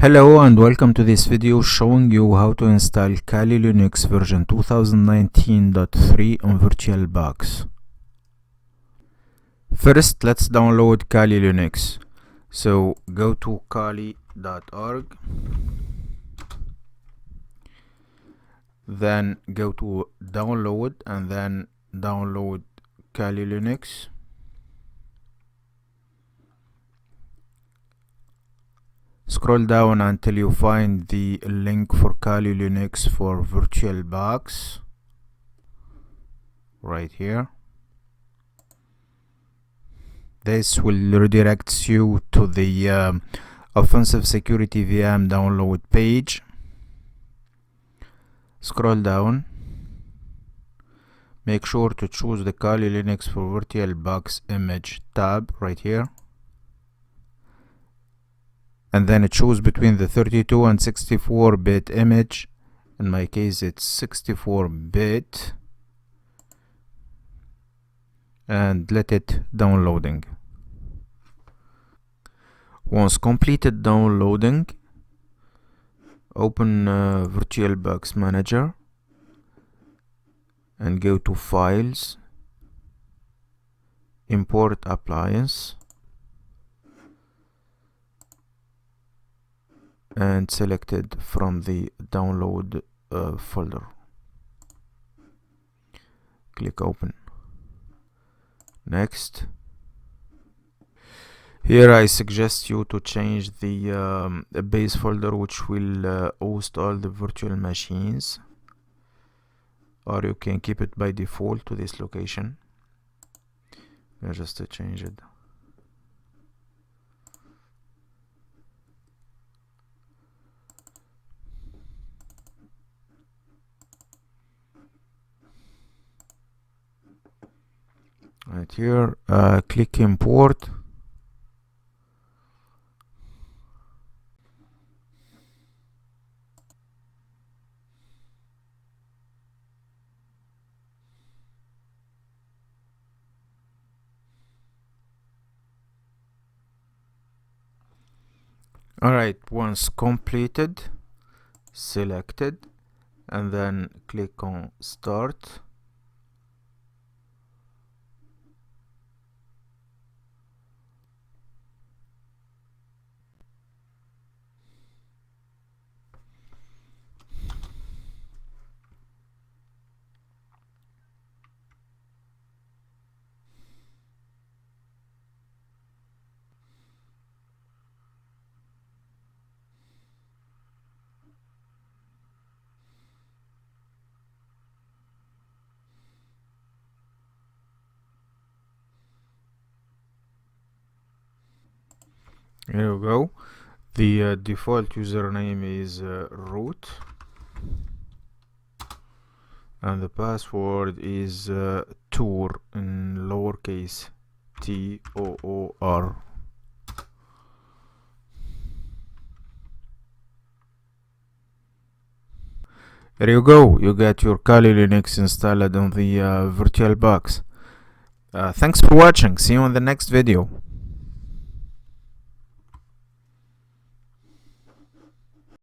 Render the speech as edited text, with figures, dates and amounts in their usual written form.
Hello and welcome to this video showing you how to install Kali Linux version 2019.3 on VirtualBox. First, let's download Kali Linux. So go to kali.org, then go to download and then download Kali Linux. Scroll down until you find the link for Kali Linux for VirtualBox right here. This will redirect you to the Offensive Security VM download page. Scroll down. Make sure to choose the Kali Linux for VirtualBox image tab right here. And then choose between the 32 and 64-bit image. In my case it's 64-bit, and let it downloading. Once completed downloading, open VirtualBox Manager and go to Files, Import Appliance, and select it from the download folder. Click open. Next. Here I suggest you to change the base folder, which will host all the virtual machines, or you can keep it by default to this location. Just to change it. Right here, click import. Alright, once completed, selected, and then click on start. Here we go. The default username is root, and the password is toor in lowercase TOOR. There you go. You got your Kali Linux installed on the VirtualBox. Thanks for watching. See you on the next video.